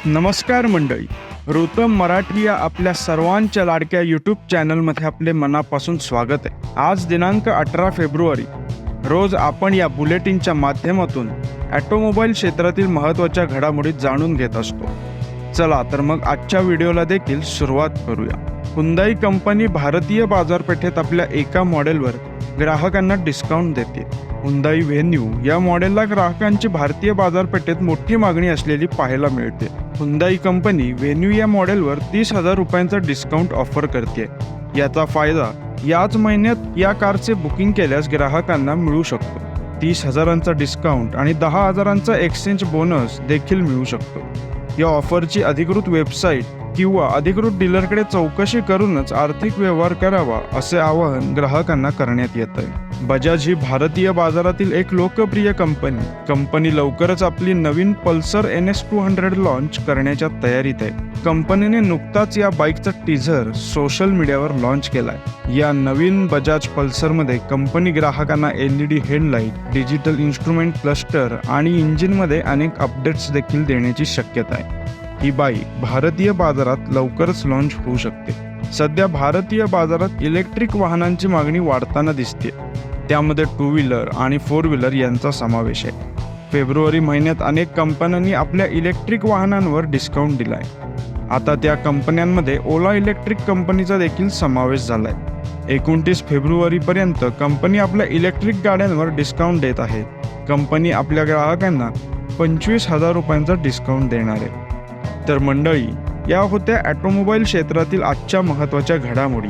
नमस्कार मंडळी, रुतम मराठी या आपल्या सर्वांच्या लाडक्या यूट्यूब चॅनलमध्ये आपले मनापासून स्वागत आहे. आज दिनांक 18 फेब्रुवारी रोज आपण या बुलेटिनच्या माध्यमातून ऑटोमोबाईल क्षेत्रातील महत्त्वाच्या घडामोडी जाणून घेत असतो. चला तर मग आजच्या व्हिडिओला देखील सुरुवात करूया. हुंदाई कंपनी भारतीय बाजारपेठेत आपल्या एका मॉडेलवर ग्राहकांना डिस्काउंट देते. हुंदाई व्हेन्यू या मॉडेलला ग्राहकांची भारतीय बाजारपेठेत मोठी मागणी असलेली पाहायला मिळते. हुंदाई कंपनी व्हेन्यू या मॉडेलवर 30,000 रुपयांचा डिस्काउंट ऑफर करते. याचा फायदा याच महिन्यात या कारचे बुकिंग केल्यास ग्राहकांना मिळू शकतो. 30,000चा डिस्काउंट आणि 10,000चा एक्सचेंज बोनस देखील मिळू शकतो. या ऑफरची अधिकृत वेबसाईट किंवा अधिकृत डीलरकडे चौकशी करूनच आर्थिक व्यवहार करावा असे आवाहन ग्राहकांना करण्यात येत आहे. बजाज ही भारतीय बाजारातील एक लोकप्रिय कंपनी लवकरच आपली नवीन पल्सर NS200 लॉन्च करण्याच्या तयारीत आहे. कंपनीने नुकताच या बाईकचा टीझर सोशल मीडियावर लॉन्च केलाय. या नवीन बजाज पल्सरमध्ये कंपनी ग्राहकांना LED headlight, digital instrument cluster आणि इंजिनमध्ये अनेक अपडेट्स देखील देण्याची शक्यता आहे. ही बाईक भारतीय बाजारात लवकरच लॉन्च होऊ शकते. सध्या भारतीय बाजारात इलेक्ट्रिक वाहनांची मागणी वाढताना दिसते. त्यामध्ये 2 व्हीलर आणि 4 व्हीलर यांचा समावेश आहे. फेब्रुवारी महिन्यात अनेक कंपन्यांनी आपल्या इलेक्ट्रिक वाहनांवर डिस्काउंट दिलाय. आता त्या कंपन्यांमध्ये ओला इलेक्ट्रिक कंपनीचा देखील समावेश झालाय. 29 फेब्रुवारीपर्यंत कंपनी आपल्या इलेक्ट्रिक गाड्यांवर डिस्काउंट देत आहे. कंपनी आपल्या ग्राहकांना 25,000 रुपयांचा डिस्काउंट देणार आहे. तर मंडळी, या होत्या ऑटोमोबाईल क्षेत्रातील आजच्या महत्त्वाच्या घडामोडी.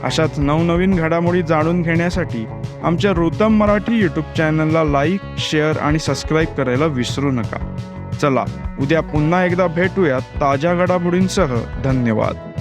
अशाच नवनवीन घडामोडी जाणून घेण्यासाठी आमच्या रुतम मराठी यूट्यूब चॅनलला लाईक, शेअर आणि सबस्क्राईब करायला विसरू नका. चला, उद्या पुन्हा एकदा भेटूयात ताज्या घडामोडींसह. धन्यवाद.